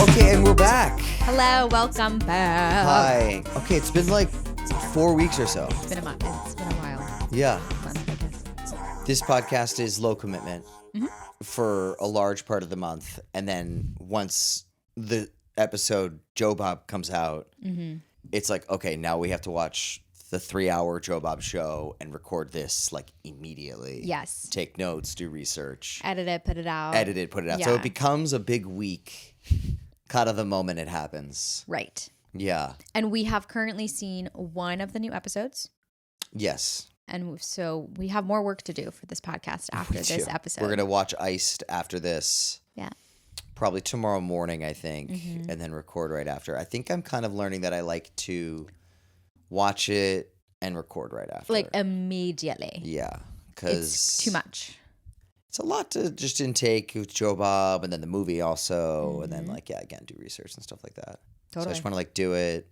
Okay, and we're back. Hello, welcome back. Hi. Okay, it's been like 4 weeks or so. It's been a month. It's been a while. Yeah. Month, I guess. This podcast is low commitment for a large part of the month. And then once the episode Joe Bob comes out, it's like, okay, now we have to watch the 3-hour Joe Bob show and record this like immediately. Yes. Take notes, do research. Edit it, put it out. Edit it, put it out. Yeah. So it becomes a big week kind of the moment it happens. Right. Yeah. And we have currently seen one of the new episodes. Yes. And so we have more work to do for this podcast after this episode. We're going to watch Iced after this. Yeah. Probably tomorrow morning, I think, and then record right after. I think I'm kind of learning that I like to watch it and record right after. Like immediately. Yeah. Because It's too much. it's a lot to just intake with Joe Bob and then the movie also. And then like, yeah, again, do research and stuff like that. So I Totally. just want to like do it,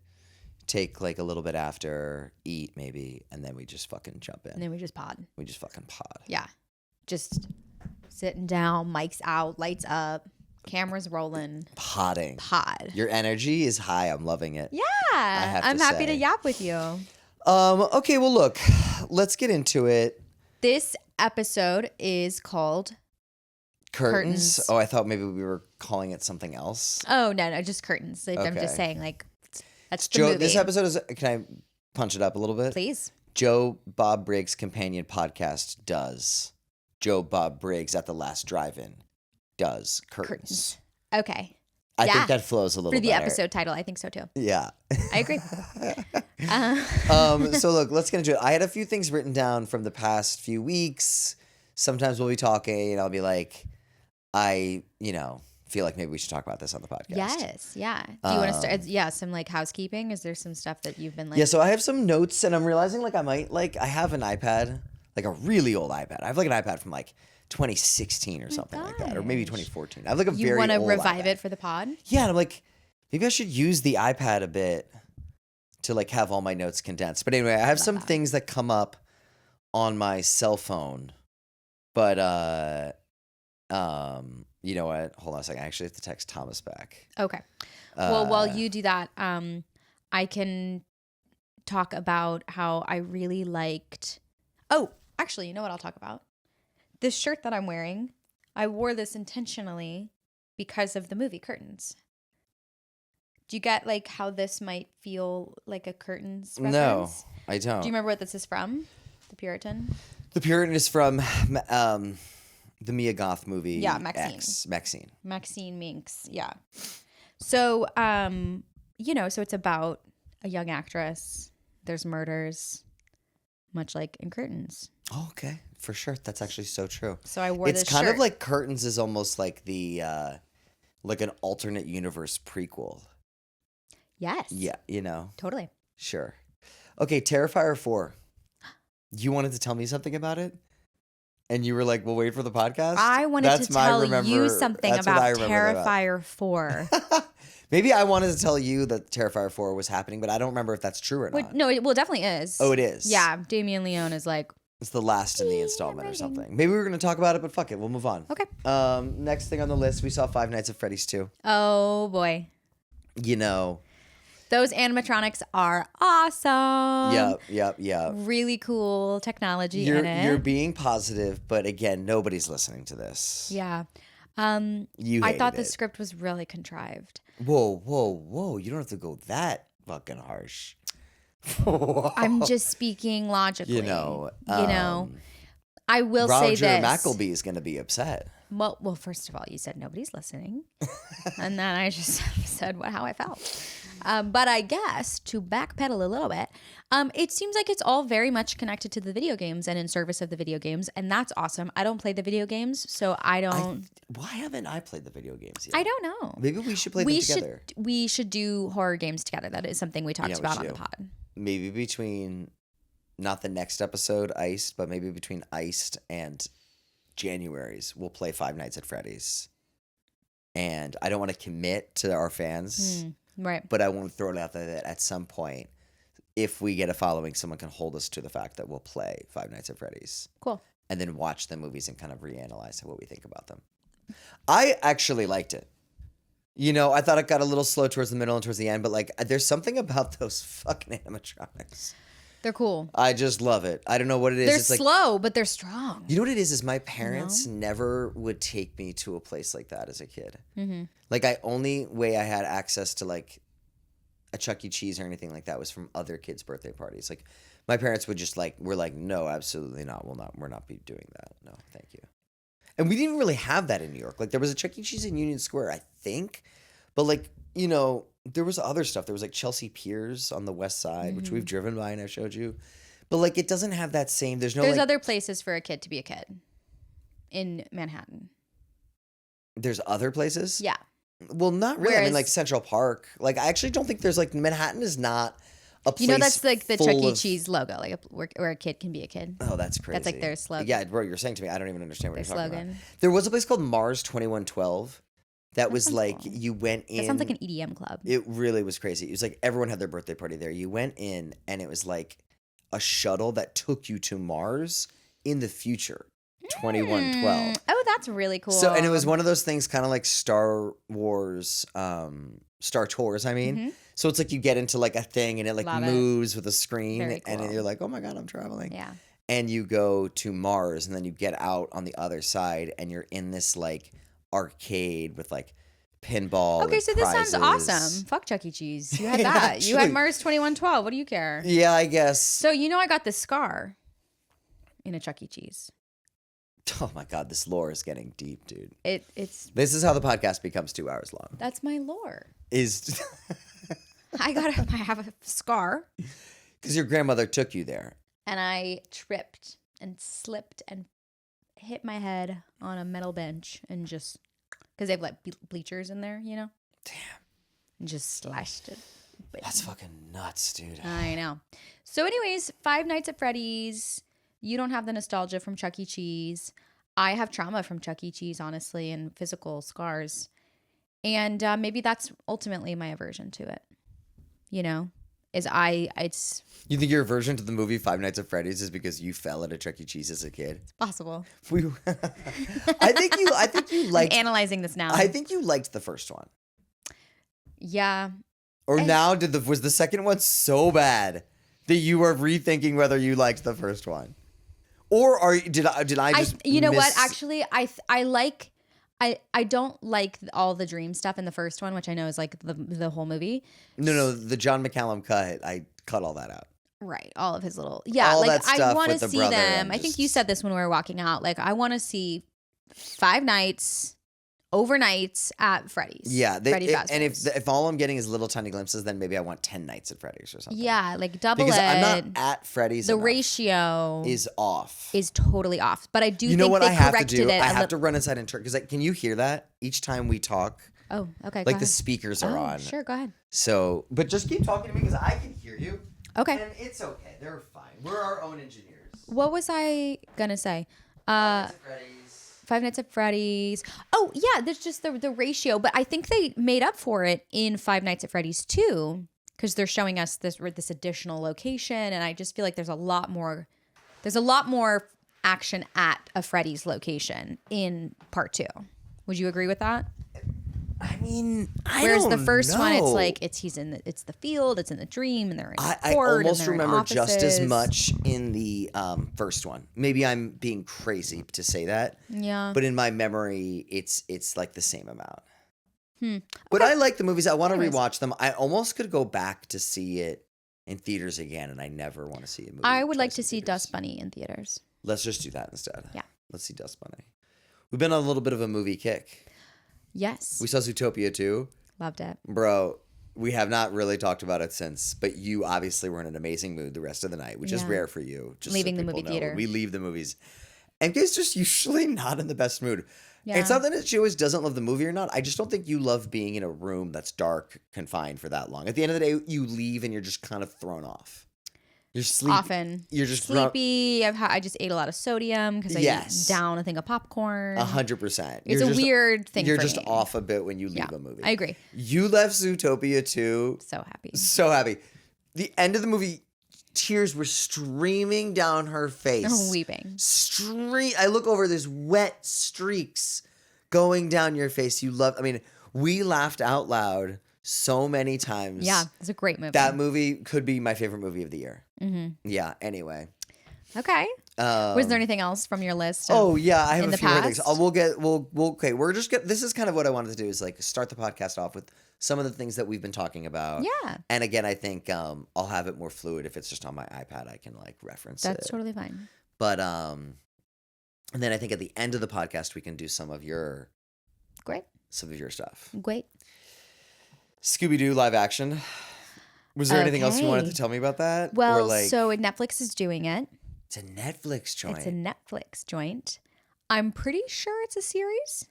take like a little bit after, eat maybe, and then we just fucking jump in. And then we just pod. We just fucking pod. Yeah. Just sitting down, mics out, lights up, cameras rolling. Podding. Pod. Your energy is high. I'm loving it. Yeah. have I'm to happy to say. yap with you. Okay, well, look, let's get into it. This episode is called Curtains. Oh, I thought maybe we were calling it something else. Oh no, just curtains. Like, I'm just Okay. saying, like, that's the Joe, movie. this episode is. Can I punch it up a little bit? Please. Joe Bob Briggs' companion podcast does. Joe Bob Briggs at the Last Drive-In does curtains. Okay. I Yeah. think that flows a little For the better. episode title, I think so too. Yeah. I agree. So look, let's get into it. I had a few things written down from the past few weeks. Sometimes we'll be talking and I'll be like, feel like maybe we should talk about this on the podcast. Yes. Yeah. Do you want to start? Yeah. Some like housekeeping. Is there some stuff that you've been like? Yeah, so I have some notes and I'm realizing like I have an iPad, like a really old iPad. I have like an iPad from like 2016 or something like that, or maybe 2014. I have like a You very want to old revive iPad. it for the pod? Yeah, and I'm like, maybe I should use the iPad a bit to like have all my notes condensed. But anyway, I have some things that come up on my cell phone. But you know what? Hold on a second. I actually have to text Thomas back. Okay. Well, while you do that, I can talk about how I really liked. Oh, actually, you know what I'll talk about? This shirt that I'm wearing. I wore this intentionally because of the movie Curtains. Do you get like how this might feel like a Curtains reference? No, I don't. Do you remember what this is from? The Puritan? The Puritan is from the Mia Goth movie. Yeah, Maxine. Maxine. Maxine Minx, yeah. So, so it's about a young actress. There's murders, much like in Curtains. Oh, okay. For sure. That's actually so true. So I wore It's this kind shirt. of like Curtains is almost like the like an alternate universe prequel. Yes. Yeah, Totally. sure. Okay, Terrifier 4. You wanted to tell me something about it? And you were like, we'll wait for the podcast? I wanted That's to my tell remember- you something that's what I about remember about. Terrifier 4. Maybe I wanted to tell you that Terrifier 4 was happening, but I don't remember if that's true or not. No, it definitely is. Oh, it is? Yeah, Damien Leone is like, It's the last in the installment or something. Maybe we were going to talk about it, but fuck it. We'll move on. okay. Next thing on the list, we saw Five Nights at Freddy's 2. Oh, boy. You know. Those animatronics are awesome. Yep. Really cool technology in it. You're being positive, but again, nobody's listening to this. Yeah. You I thought hated the it. script was really contrived. Whoa. You don't have to go that fucking harsh. I'm just speaking logically. You know. I will Roger say this. McElby is going to be upset. Well, first of all, you said nobody's listening. And then I just said how I felt. But I guess to backpedal a little bit, it seems like it's all very much connected to the video games and in service of the video games. And that's awesome. I don't play the video games, so I don't. Why haven't I played the video games yet? I don't know. Maybe we should play them together. We should do horror games together. That is something we talked Yeah, we about should on the do. pod. Maybe between, not the next episode, Iced, but maybe between Iced and January's, we'll play Five Nights at Freddy's. and I don't want to commit to our fans, Right. but I won't throw it out there that at some point, if we get a following, someone can hold us to the fact that we'll play Five Nights at Freddy's. Cool. And then watch the movies and kind of reanalyze what we think about them. I actually liked it. You know, I thought it got a little slow towards the middle and towards the end, but like, there's something about those fucking animatronics. They're cool. I just love it. I don't know what it is. They're it's slow, but they're strong. You know what it is my parents never would take me to a place like that as a kid. Mm-hmm. Like, only way I had access to like a Chuck E. Cheese or anything like that was from other kids' birthday parties. Like, my parents would just like, we're like, no, absolutely not. We're not be doing that. No, thank you. And we didn't really have that in New York. Like, there was a Chuck E. Cheese in Union Square, I think. But like, you know, there was other stuff. There was like Chelsea Piers on the West Side, which we've driven by and I showed you. But like, it doesn't have that same. There's like, other places for a kid to be a kid in Manhattan. There's other places? Yeah. Well, not really. I mean, like Central Park. Like, I actually don't think there's like Manhattan is not a place. You know, that's like the Chuck E. of... Cheese logo, like where a kid can be a kid. Oh, that's crazy. That's like their slogan. Yeah, bro, you're saying to me, I don't even understand what their you're slogan. talking about. There was a place called Mars 2112 that was like cool. you went in. That sounds like an EDM club. It really was crazy. It was like everyone had their birthday party there. You went in, and it was like a shuttle that took you to Mars in the future. 2112. Oh, that's really cool. So, and it was one of those things kind of like Star Wars, Star Tours, I mean. Mm-hmm. So it's like you get into like a thing and it like Love moves with a screen Very cool. and you're like, oh my God, I'm traveling. Yeah. And you go to Mars and then you get out on the other side and you're in this like arcade with like pinball. Okay, so this prizes. sounds awesome. Fuck Chuck E. Cheese. You had Yeah, that. actually. You had Mars 2112. What do you care? Yeah, I guess. So, you know, I got this scar in a Chuck E. Cheese. Oh my God, this lore is getting deep, dude. It's This is how the podcast becomes 2 hours long. That's my lore. Is I have a scar. Because your grandmother took you there. And I tripped and slipped and hit my head on a metal bench and just, because they have like bleachers in there, you know? Damn. And just slashed it. That's fucking nuts, dude. I know. So anyways, Five Nights at Freddy's. You don't have the nostalgia from Chuck E. Cheese. I have trauma from Chuck E. Cheese, honestly, and physical scars. And maybe that's ultimately my aversion to it. You know? It's You think your aversion to the movie Five Nights at Freddy's is because you fell at a Chuck E. Cheese as a kid? possible. I think you liked. I'm analyzing this now. I think you liked the first one. Yeah. Or now was the second one so bad that you are rethinking whether you liked the first one, or did I just you know what? Actually, I don't like all the dream stuff in the first one, which I know is like the whole movie. No, the John McCallum cut. I cut all that out. Right, all of his little all like that stuff I want to with the see brother them. and I think just- you said this when we were walking out. Like I want to see Five Nights, overnights at Freddy's. Yeah, Freddy and Fazbear's. if all I'm getting is little tiny glimpses, then maybe I want 10 nights at Freddy's or something. Yeah, like double because I'm it. not at Freddy's. The enough. ratio is off. is totally off. But I do You know think what they I have to corrected do? it. I have to run inside and turn because can you hear that each time we talk? Oh, okay. Like the speakers are on. Sure, go ahead. So, but just keep talking to me because I can hear you. Okay. And it's okay. They're fine. We're our own engineers. What was I gonna say? Freddy's. Five Nights at Freddy's. Oh yeah, there's just the ratio, but I think they made up for it in Five Nights at Freddy's too, because they're showing us this additional location, and I just feel like there's a lot more action at a Freddy's location in part 2. Would you agree with that? I mean, Whereas the don't first one, it's know. like it's the field, it's in the dream, and they're in I court, almost and they're in remember just as offices. much in the first one. Maybe I'm being crazy to say that. Yeah. But in my memory, it's like the same amount. But Okay. I like the movies. I want to Anyways. rewatch them. I almost could go back to see it in theaters again, and I never want to see a movie. I would like twice to in see theaters. Dust Bunny in theaters. Let's just do that instead. Yeah. Let's see Dust Bunny. We've been on a little bit of a movie kick. Yes. We saw Zootopia 2. Loved it. Bro, we have not really talked about it since, but you obviously were in an amazing mood the rest of the night, which is Yeah. rare for you. Just Leaving the people movie know. theater. We leave the movies. And it's just usually not in the best mood. Yeah. It's not that she always doesn't love the movie or not. I just don't think you love being in a room that's dark, confined for that long. At the end of the day, you leave and you're just kind of thrown off. You're sleepy. Often. You're just sleepy. I just ate a lot of sodium because I ate down a thing of popcorn. 100%. It's a weird thing for me. You're just off a bit when you leave a movie. I agree. You left Zootopia too. So happy. So happy. The end of the movie, tears were streaming down her face. I'm weeping. I look over, there's wet streaks going down your face. We laughed out loud so many times. Yeah, it's a great movie. That movie could be my favorite movie of the year. Mm-hmm. Yeah, anyway. Okay. Was there anything else from your list? I have a few more things. This is kind of what I wanted to do is like start the podcast off with some of the things that we've been talking about. Yeah. And again, I think I'll have it more fluid if it's just on my iPad. I can like reference it. That's totally fine. But and then I think at the end of the podcast we can do some of your stuff. Great. Scooby-Doo live action. Was there anything else you wanted to tell me about that? Well, so Netflix is doing it. It's a Netflix joint. It's a Netflix joint. I'm pretty sure it's a series.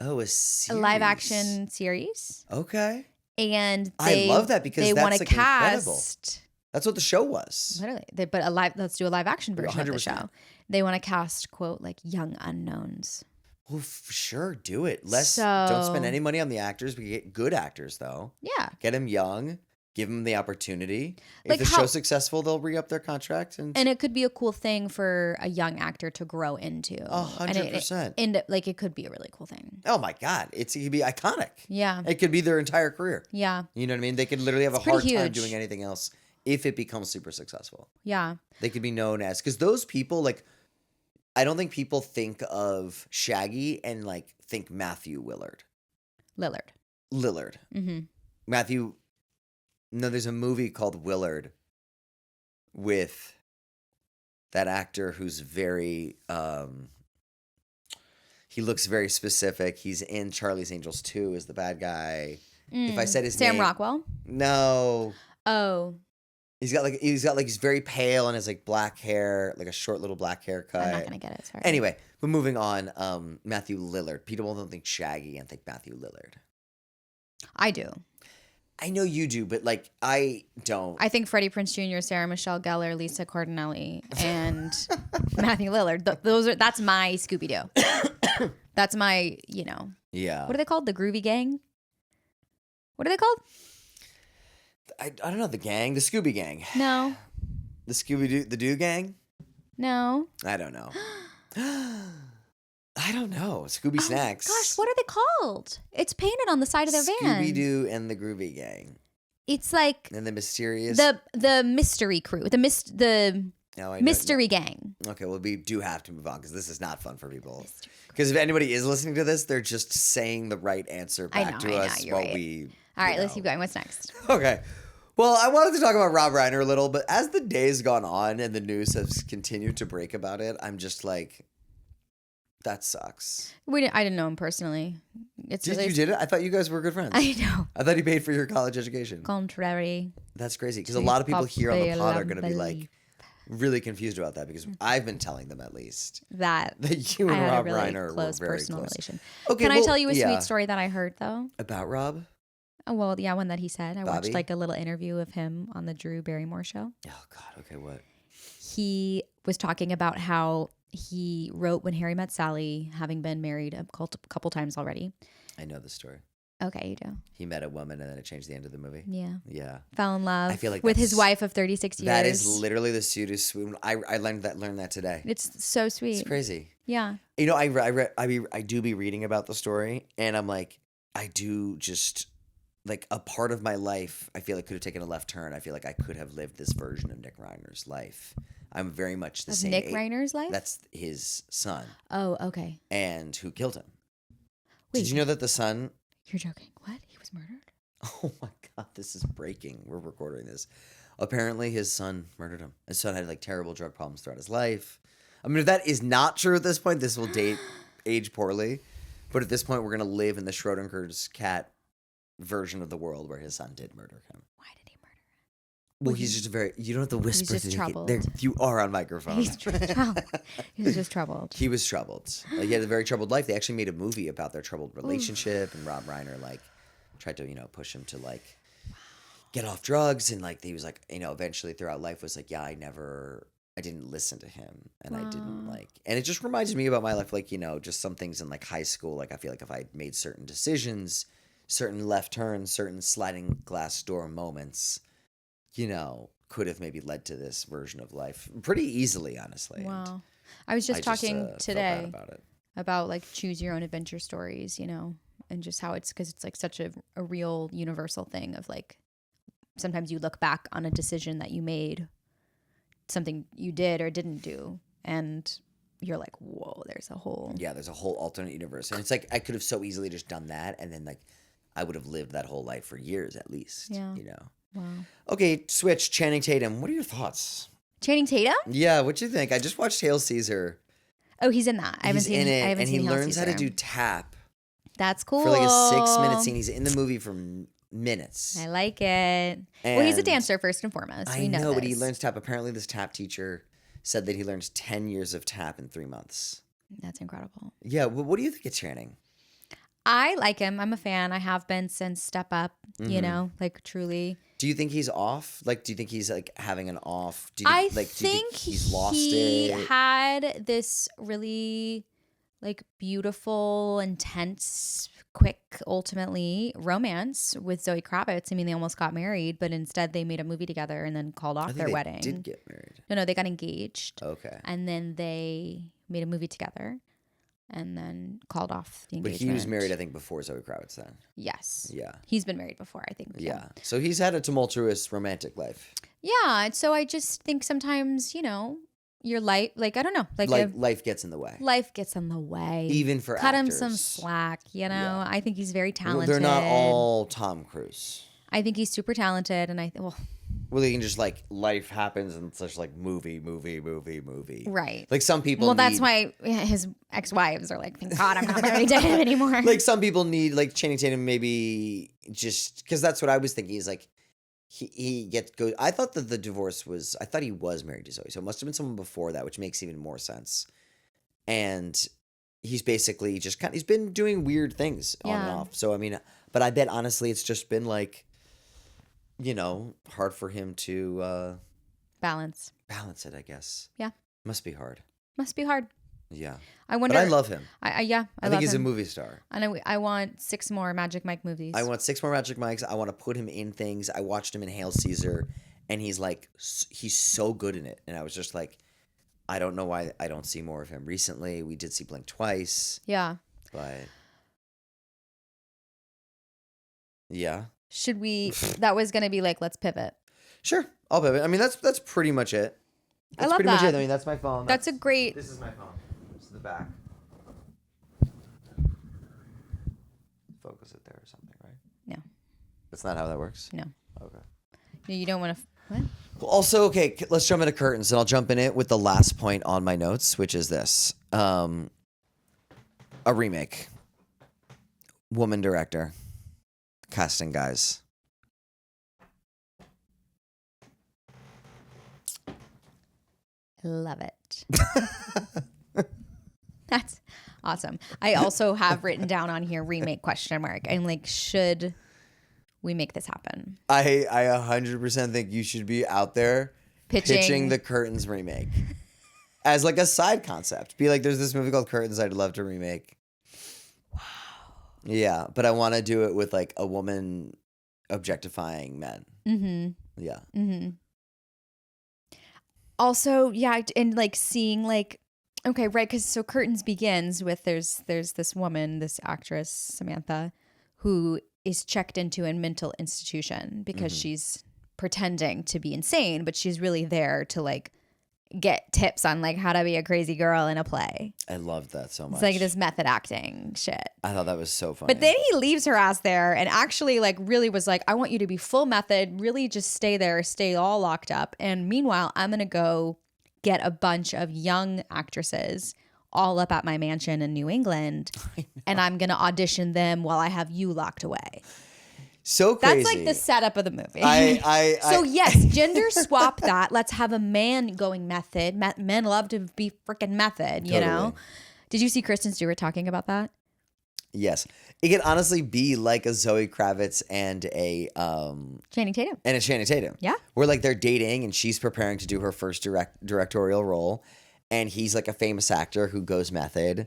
Oh, a series. A live action series. Okay. And I love that because that's like incredible. That's what the show was. Literally. Let's do a live action version 100%. Of the show. They want to cast, quote, like young unknowns. Well, sure, do it. Don't spend any money on the actors. We get good actors, though. Yeah. Get them young. Give them the opportunity. If the show's successful, they'll re-up their contract. And it could be a cool thing for a young actor to grow into. 100%. And it could be a really cool thing. Oh, my God. It could be iconic. Yeah. It could be their entire career. Yeah. You know what I mean? They could literally have a hard time doing anything else if it becomes super successful. Yeah. They could be known as... Because those people, like... I don't think people think of Shaggy and like think Matthew Lillard. Mm-hmm. Matthew. No, there's a movie called Willard with that actor who's very. He looks very specific. He's in Charlie's Angels 2 as the bad guy. If I said his name, Sam Rockwell. No. Oh. He's very pale and has like black hair, like a short little black haircut. I'm not gonna get it. Sorry. Anyway, but moving on, Matthew Lillard. People don't think Shaggy and think Matthew Lillard. I do. I know you do, but like I don't. I think Freddie Prinze Jr., Sarah Michelle Gellar, Lisa Cardinelli, and Matthew Lillard. That's my Scooby-Doo. That's my, Yeah. What are they called? The Groovy Gang? What are they called? I don't know, the gang, the Scooby Gang. No. The Scooby-Doo, the Doo Gang? No. I don't know. I don't know. Scooby Snacks. Gosh, what are they called? It's painted on the side of their van. Scooby-Doo and the Groovy Gang. It's like... And the mysterious... The mystery crew. The mystery gang. Okay, well, we do have to move on because this is not fun for people. Because if anybody is listening to this, they're just saying the right answer back to us while we... All right, let's keep going. What's next? Okay. Well, I wanted to talk about Rob Reiner a little, but as the day's gone on and the news has continued to break about it, I'm just like, that sucks. I didn't know him personally. You did it? I thought you guys were good friends. I know. I thought he paid for your college education. Contrary. That's crazy because a lot of people here on the pod are going to be like really confused about that because I've been telling them at least that you and Rob really Reiner close were very personal close. relation. Okay, Can I tell you a sweet story that I heard though? About Rob? Oh, well, yeah, one that he said. I Bobby? watched like a little interview of him on the Drew Barrymore show. Oh, God. Okay, what? He was talking about how he wrote When Harry Met Sally, having been married a couple times already. I know the story. Okay, you do. He met a woman and then it changed the end of the movie. Yeah. Yeah. Fell in love I feel like with his wife of 36 years. That is literally the sweetest. I learned that today. It's so sweet. It's crazy. Yeah. You know, I do be reading about the story and I'm like, I do just... Like a part of my life, I feel like could have taken a left turn. I feel like I could have lived this version of Nick Reiner's life. I'm very much the same. Nick Reiner's life? That's his son. Oh, okay. And who killed him? Wait, did you know that the son? You're joking. What? He was murdered? Oh my God, this is breaking. We're recording this. Apparently his son murdered him. His son had like terrible drug problems throughout his life. I mean, if that is not true at this point, this will age poorly. But at this point, we're going to live in the Schrodinger's cat version of the world where his son did murder him. Why did he murder him? Well, he's just you don't have to whisper. He's just troubled. You are on microphone. He's troubled. He's just troubled. He was troubled. He had a very troubled life. They actually made a movie about their troubled relationship, and Rob Reiner tried to push him to get off drugs. And like, he was like, eventually throughout life was like, yeah, I didn't listen to him, and I didn't like, and it just reminds me about my life. Like, just some things in like high school. Like, I feel like if I made certain decisions, certain left turns, certain sliding glass door moments, could have maybe led to this version of life pretty easily, honestly. Wow. I was just talking today about like choose your own adventure stories, and just how because it's like such a real universal thing of like, sometimes you look back on a decision that you made, something you did or didn't do, and you're like, whoa, there's a whole alternate universe. And it's like, I could have so easily just done that, and then like I would have lived that whole life for years at least. Yeah. Wow. Okay, switch. Channing Tatum, what are your thoughts? Channing Tatum? Yeah, what'd you think? I just watched Hail Caesar. Oh, he's in that. I haven't seen it. And he learns how to do tap. That's cool. For like a 6-minute scene. He's in the movie for minutes. I like it. Well, he's a dancer first and foremost. I know, but he learns tap. Apparently, this tap teacher said that he learns 10 years of tap in 3 months. That's incredible. Yeah. Well, what do you think of Channing? I like him. I'm a fan. I have been since Step Up, like truly. Do you think he's off? Like, do you think he's like having an off? Do you think he's lost it? He had this really like beautiful, intense, quick, ultimately romance with Zoe Kravitz. I mean, they almost got married, but instead they made a movie together and then called off their wedding. Did get married? No, they got engaged. Okay. And then they made a movie together and then called off the engagement. But he was married, I think, before Zoe Kravitz then. Yes. Yeah. He's been married before, I think. Yeah. So he's had a tumultuous romantic life. Yeah. So I just think sometimes, your life, like, I don't know. Like life gets in the way. Life gets in the way. Even for Cut actors. him some slack, Yeah. I think he's very talented. Well, they're not all Tom Cruise. I think he's super talented, and well, they can just like life happens and it's just like movie. Right. Like some people. Well, that's why his ex-wives are like, thank God I'm not married to him anymore. Like some people need like Channing Tatum maybe just because that's what I was thinking. He's like he gets good. I thought that the divorce was. I thought he was married to Zoe, so it must have been someone before that, which makes even more sense. And he's basically just he's been doing weird things on and off. So I mean, but I bet honestly, it's just been like. Hard for him to balance it, I guess. Yeah. Must be hard. Yeah. I wonder. But I love him. I think he's a movie star. And I want 6 more Magic Mike movies. I want 6 more Magic Mikes. I want to put him in things. I watched him in Hail Caesar, and he's so good in it. And I was just like, I don't know why I don't see more of him. Recently, we did see Blink twice. Yeah. But yeah. Should we? That was gonna be like, let's pivot. Sure, I'll pivot. I mean, that's pretty much it. That's I love pretty that. much it. I mean, that's my phone. That's a great. This is my phone. This is the back. Focus it there or something, right? No. That's not how that works. No. Okay. You don't want to. What? Well, also, okay, let's jump into curtains, and I'll jump in it with the last point on my notes, which is this: a remake, woman director. Casting guys. Love it. That's awesome. I also have written down on here remake ? I'm like, should we make this happen? I 100% think you should be out there pitching the Curtains remake as like a side concept. Be like, there's this movie called Curtains I'd love to remake. Yeah, but I want to do it with like a woman objectifying men. Mm-hmm. Yeah. Mm-hmm. Also, yeah, and like seeing like, okay, right, because so Curtains begins with there's this woman, this actress Samantha, who is checked into a mental institution because she's pretending to be insane, but she's really there to like get tips on like how to be a crazy girl in a play. I loved that so much. It's like this method acting shit. I thought that was so funny. But then he leaves her ass there and actually like really was like, I want you to be full method, really just stay there, stay all locked up. And meanwhile, I'm going to go get a bunch of young actresses all up at my mansion in New England and I'm going to audition them while I have you locked away. So crazy. That's like the setup of the movie. So yes, gender swap that. Let's have a man going method. Men love to be freaking method, you know? Did you see Kristen Stewart talking about that? Yes. It can honestly be like a Zoe Kravitz and a Channing Tatum. Channing Tatum. Yeah. Where like they're dating and she's preparing to do her first directorial role, and he's like a famous actor who goes method,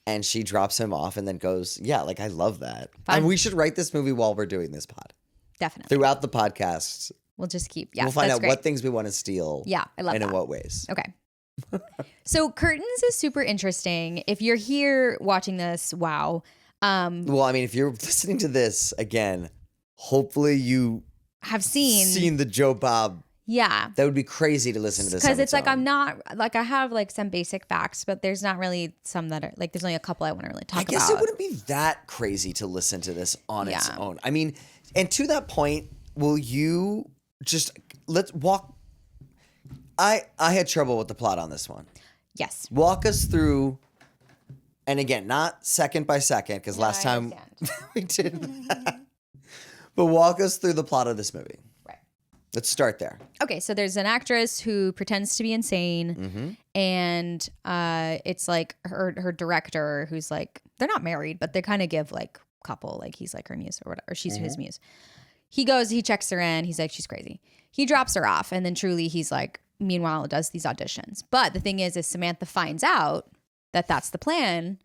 and she drops him off and then goes, yeah, like I love that. Fun. And we should write this movie while we're doing this pod. Definitely. Throughout the podcast, We'll just keep. we'll find out what things we want to steal. Yeah, I love and that. in what ways. Okay. So Curtains is super interesting. If you're here watching this, wow. Well, I mean, if you're listening to this again, hopefully you have seen the Joe Bob. Yeah. That would be crazy to listen to this. Because it's like I'm not like I have like some basic facts, but there's not really some that are like there's only a couple I want to really talk about. I guess it wouldn't be that crazy to listen to this on its own. I mean, and to that point, will you just let's walk. I had trouble with the plot on this one. Yes. Walk us through. And again, not second by second, because last time we did that. But walk us through the plot of this movie. Right. Let's start there. Okay, so there's an actress who pretends to be insane, and it's like her director, who's like, they're not married, but they kind of give like couple, like he's like her muse or whatever, or she's his muse. He goes, he checks her in, he's like, she's crazy. He drops her off, and then truly he's like, meanwhile, does these auditions. But the thing is Samantha finds out that that's the plan.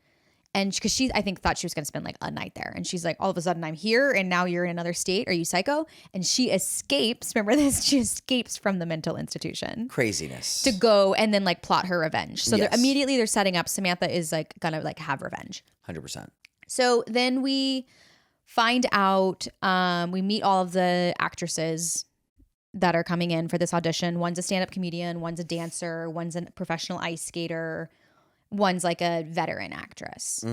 And because she, I think, thought she was going to spend like a night there. And she's like, all of a sudden I'm here and now you're in another state. Are you psycho? And she escapes. Remember this? She escapes from the mental institution. Craziness. To go and then like plot her revenge. So Yes. immediately they're setting up Samantha is like going to like have revenge. 100%. So then we find out, we meet all of the actresses that are coming in for this audition. One's a stand-up comedian. One's a dancer. One's a professional ice skater. One's like a veteran actress.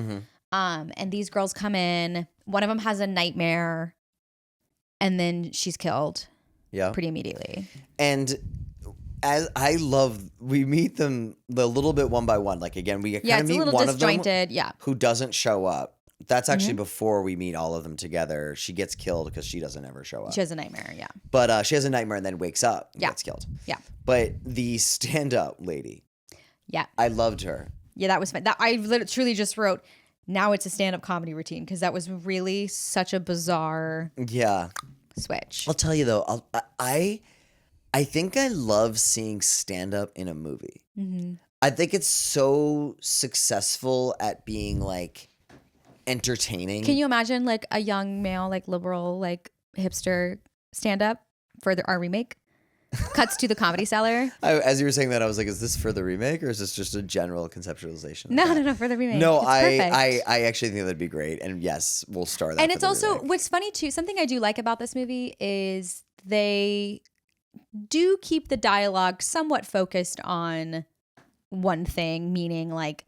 And these girls come in. One of them has a nightmare, and then she's killed. Yeah. Pretty immediately. And as we meet them a little bit one by one. Like again, we kind of meet one of them who doesn't show up. That's actually before we meet all of them together. She gets killed because she doesn't ever show up. She has a nightmare, yeah. But she has a nightmare and then wakes up and gets killed. Yeah. But the stand-up lady. Yeah. I loved her. Yeah, that was fun. I truly just wrote, now it's a stand-up comedy routine, because that was really such a bizarre switch. I'll tell you though, I think I love seeing stand-up in a movie. I think it's so successful at being like entertaining. Can you imagine like a young male, like liberal, like hipster stand-up for our remake? Cuts to the Comedy Cellar. As you were saying that, I was like, is this for the remake or is this just a general conceptualization? No, for the remake. No, it's I actually think that'd be great. And yes, we'll start that. And it's also, remake. what's funny too, something I do like about this movie is they do keep the dialogue somewhat focused on one thing, meaning like,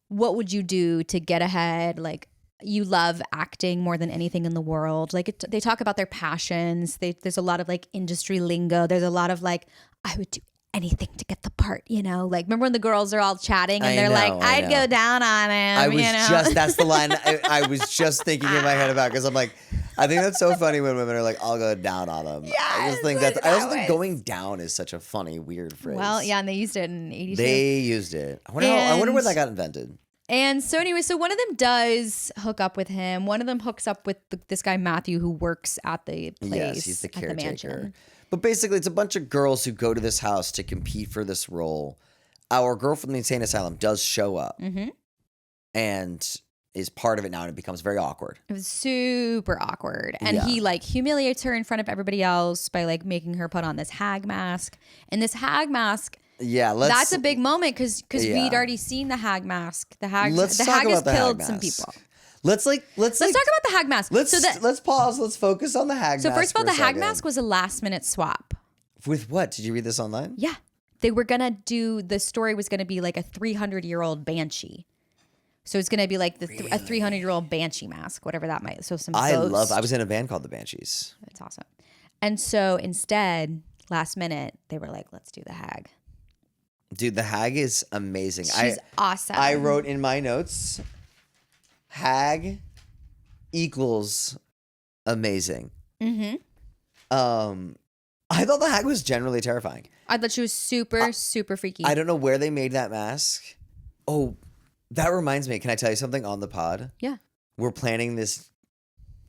what would you do to get ahead? Like, you love acting more than anything in the world. Like they talk about their passions. There's a lot of like industry lingo. There's a lot of like, I would do anything to get the part, you know? Like, remember when the girls are all chatting and they're like, I'd go down on him, that's the line I was just thinking in my head about, because I'm like, I think that's so funny when women are like, I'll go down on him. Yeah, I just think I also think going down is such a funny, weird phrase. Well, yeah, and they used it in 82. They used it. I wonder where that got invented. And so anyway, so one of them does hook up with him. One of them hooks up with this guy, Matthew, who works at the place. Yes, he's the caretaker. At the mansion. But basically, it's a bunch of girls who go to this house to compete for this role. Our girl from the insane asylum does show up and is part of it now, and it becomes very awkward. It was super awkward. And he like humiliates her in front of everybody else by like making her put on this hag mask. And this hag mask... Yeah, that's a big moment because we'd already seen the hag mask. The hag has killed some people. Let's talk about the hag mask. Let's pause. Let's focus on the hag mask. So first of all, the hag mask was a last minute swap. With what? Did you read this online? Yeah, they were gonna do. The story was gonna be like a 300-year-old banshee. So it's gonna be like a 300-year-old banshee mask, whatever that might. So some. I was in a band called the Banshees. That's awesome. And so instead, last minute, they were like, let's do the hag. Dude, the hag is amazing. She's awesome. I wrote in my notes, hag equals amazing. I thought the hag was generally terrifying. I thought she was super freaky. I don't know where they made that mask. Oh, that reminds me. Can I tell you something on the pod? Yeah. we're planning this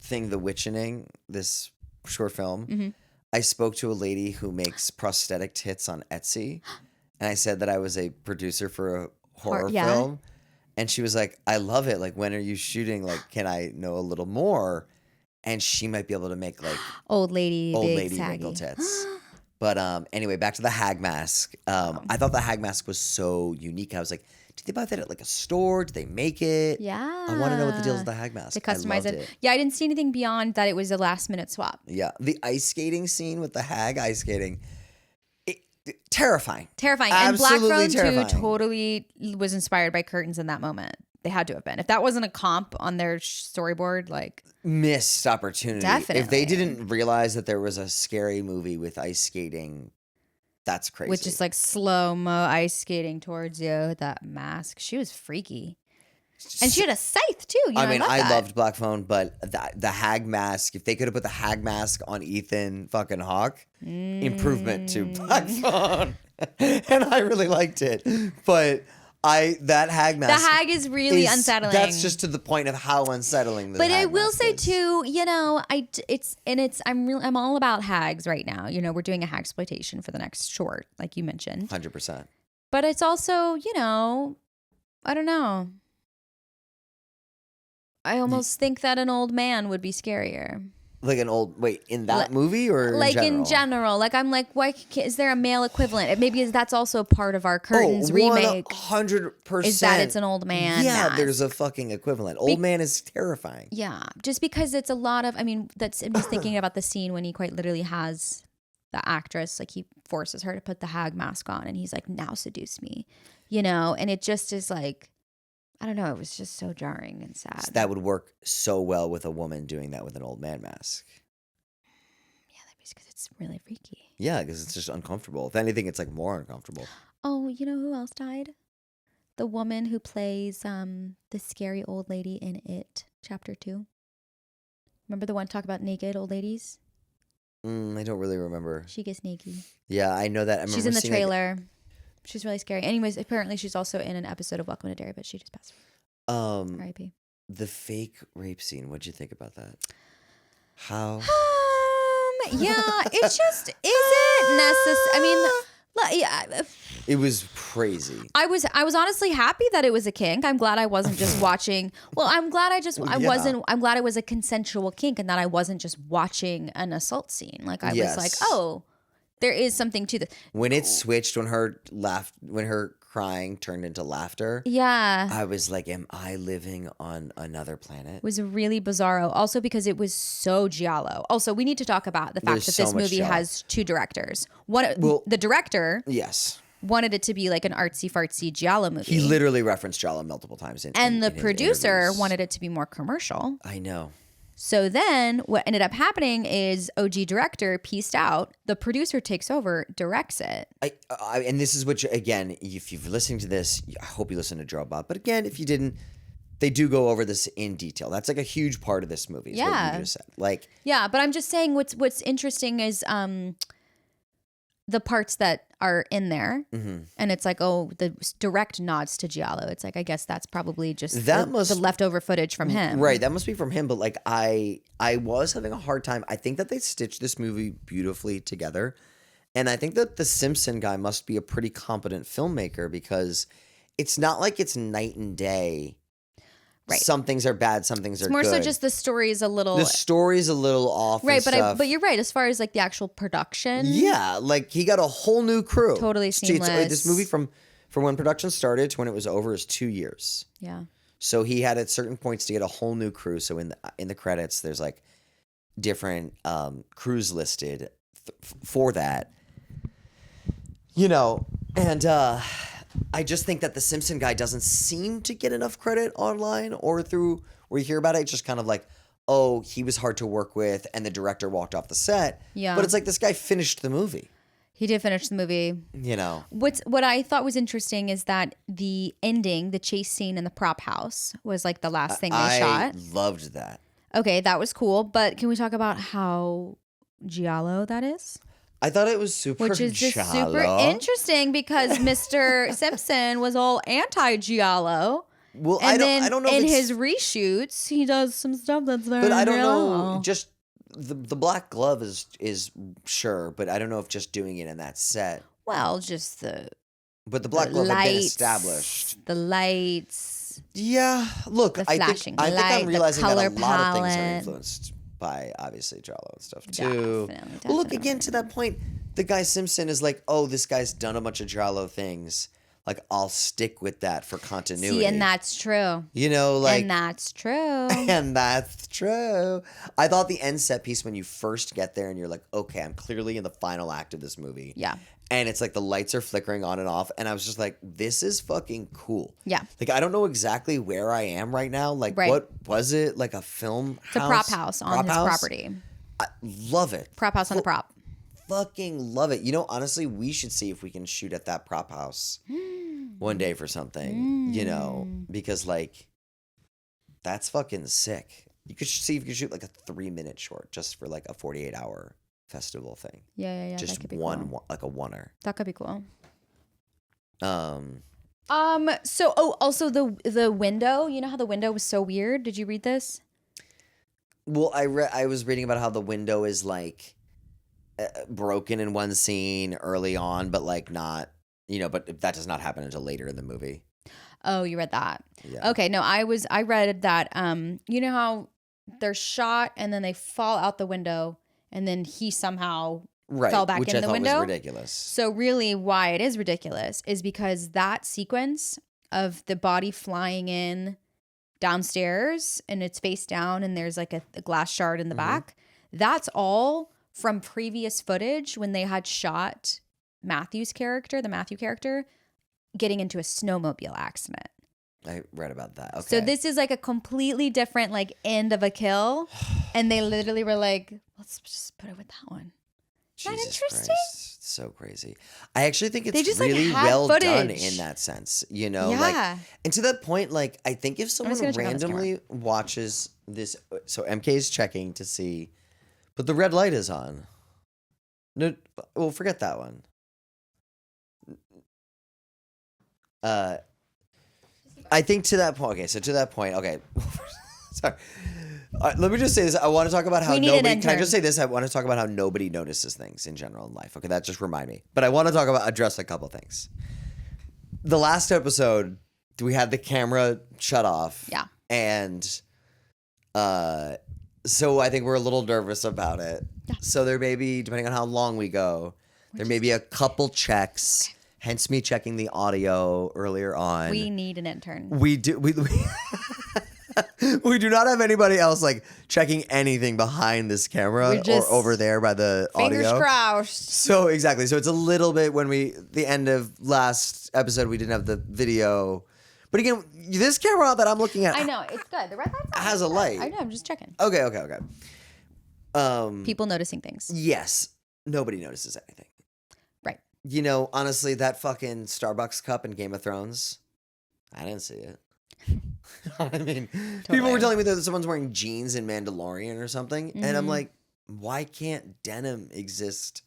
thing, The Witchening, this short film. I spoke to a lady who makes prosthetic tits on Etsy, and I said that I was a producer for a horror film, and she was like, I love it. Like, when are you shooting? Like, can I know a little more? And she might be able to make like old lady wrinkle tits. But anyway, back to the hag mask. I thought the hag mask was so unique. I was like, did they buy that at like a store? Did they make it? Yeah. I want to know what the deal is with the hag mask. To customize it. Yeah, I didn't see anything beyond that. It was a last minute swap. Yeah. The ice skating scene with the hag ice skating. Terrifying. Terrifying. Absolutely and Black Throne 2 terrifying. totally was inspired by curtains in that moment. They had to have been. If that wasn't a comp on their storyboard, like... Missed opportunity. Definitely. If they didn't realize that there was a scary movie with ice skating, that's crazy. With just like slow-mo ice skating towards you, that mask. She was freaky. And she had a scythe too. I loved Black Phone, but the hag mask, if they could have put the hag mask on Ethan fucking Hawke, improvement to Black Phone. And I really liked it. But that hag mask. The hag is really unsettling. That's just to the point of how unsettling the But hag I will mask say is. too, I'm all about hags right now. We're doing a hag exploitation for the next short, like you mentioned. 100%. But it's also, I don't know. I almost think that an old man would be scarier. Like in that movie or in general? Like, I'm like, why is there a male equivalent? Maybe that's also part of our Curtains remake. 100%. Is that it's an old man? Yeah, mask. there's a fucking equivalent. Old man is terrifying. Yeah, just because it's a lot of, I'm just thinking about the scene when he quite literally has the actress, like he forces her to put the hag mask on and he's like, now seduce me, and it just is like, I don't know. It was just so jarring and sad. So that would work so well with a woman doing that with an old man mask. Yeah, that's because it's really freaky. Yeah, because it's just uncomfortable. If anything, it's like more uncomfortable. Oh, you know who else died? The woman who plays the scary old lady in It, Chapter 2. Remember the one talk about naked old ladies? I don't really remember. She gets naked. Yeah, I know that. She's in the trailer. She's really scary. Anyways, apparently she's also in an episode of Welcome to Derry, but she just passed away. R.I.P. The fake rape scene. What'd you think about that? How? Yeah, it's just isn't necessary. I mean, yeah. It was crazy. I was honestly happy that it was a kink. I'm glad I wasn't just watching. Well, I'm glad I'm glad it was a consensual kink and that I wasn't just watching an assault scene. Like I was like, oh, there is something to this. When it switched, when her crying turned into laughter. Yeah. I was like, am I living on another planet? It was really bizarro. Also because it was so giallo. Also, we need to talk about the fact that this movie has two directors. The director wanted it to be like an artsy fartsy giallo movie. He literally referenced giallo multiple times. And the producer wanted it to be more commercial. I know. So then what ended up happening is OG director pieced out. The producer takes over, directs it. And this is what, again, if you've listened to this, I hope you listen to Joe Bob. But again, if you didn't, they do go over this in detail. That's like a huge part of this movie is what you just said. Like, yeah, but I'm just saying what's interesting is the parts that are in there, and it's like, oh, the direct nods to giallo. It's like, I guess that's probably just the leftover footage from him. Right, that must be from him. But like, I was having a hard time. I think that they stitched this movie beautifully together. And I think that the Simpson guy must be a pretty competent filmmaker because it's not like it's night and day. Right. Some things are bad, some things are good. It's more so just the story is a little... The story's a little off. Right, but you're right. As far as like the actual production... Yeah, like he got a whole new crew. Totally seamless. This movie from when production started to when it was over is 2 years. Yeah. So he had at certain points to get a whole new crew. So in the credits, there's like different crews listed for that. And... I just think that the Simpson guy doesn't seem to get enough credit online or through where you hear about it. It's just kind of like, oh, he was hard to work with and the director walked off the set. Yeah. But it's like this guy finished the movie. He did finish the movie. What I thought was interesting is that the ending, the chase scene in the prop house was like the last thing they shot. I loved that. Okay, that was cool. But can we talk about how giallo that is? I thought it was super Which is just giallo. super interesting because Mr. Simpson was all anti-giallo. Well, And I don't know. in if his reshoots, he does some stuff that's very but I don't know. real. Just the black glove is sure, but I don't know if just doing it in that set. Well, just But the black glove had been established. The lights. Yeah, look, The I flashing think light, I'm realizing the that a color lot of things are palette. influenced by obviously Giallo and stuff too. Definitely, Well, look again to that point. The guy Simpson is like, oh, this guy's done a bunch of Giallo things. Like, I'll stick with that for continuity. See, and that's true. You know, like, And that's true. and that's true. I thought the end set piece when you first get there and you're like, okay, I'm clearly in the final act of this movie. Yeah. And it's like the lights are flickering on and off. And I was just like, this is fucking cool. Yeah. Like, I don't know exactly where I am right now. Like, Right. what was it? Like a film It's a prop house on his property. I love it. Prop house on the prop. Fucking love it. You know, honestly, we should see if we can shoot at that prop house one day for something, you know, because like that's fucking sick. You could see if you could shoot like a 3-minute short just for like a 48-hour festival thing. Yeah. Just that could be one, cool. like a oneer. That could be cool. So also the window. You know how the window was so weird? Did you read this? well, I was reading about how the window is like broken in one scene early on, but like not, you know, but that does not happen until later in the movie. Oh, you read that. Yeah. Okay, no, I read that you know how they're shot and then they fall out the window and then he somehow Right. fell back which in I the thought window. was ridiculous. So really why it is ridiculous is because that sequence of the body flying in downstairs and it's face down and there's like a glass shard in the back, that's all from previous footage when they had shot the Matthew character, getting into a snowmobile accident. I read about that. Okay. So this is like a completely different like end of a kill. And they literally were like, let's just put it with that one. Isn't that interesting? Christ, it's so crazy. I actually think They it's just, like, really had well done footage. in that sense. You know, Yeah. like, and to that point, like, I think if someone gonna check on this randomly watches this, so MK is checking to see, but the red light is on. No, well, forget that one. I think to that point. Okay, so to that point. Okay, sorry. Let me just say this. I want to talk about how We need an nobody. Can I intern. just say this? I want to talk about how nobody notices things in general in life. Okay, that just remind me. But I want to address a couple things. The last episode, we had the camera shut off. Yeah. And, so I think we're a little nervous about it. Yeah. So there may be, depending on how long we go, there may be a couple checks. Hence me checking the audio earlier on. We need an intern. We do. We do not have anybody else like checking anything behind this camera We're or just over there by the Fingers audio. crossed. So exactly. So it's a little bit when the end of last episode, we didn't have the video. But again, this camera that I'm looking at I know, it's good. The red light's on. has a light. I know, I'm just checking. Okay. People noticing things. Yes. Nobody notices anything. Right. You know, honestly, that fucking Starbucks cup in Game of Thrones, I didn't see it. I mean, people were telling me that someone's wearing jeans in Mandalorian or something. And I'm like, why can't denim exist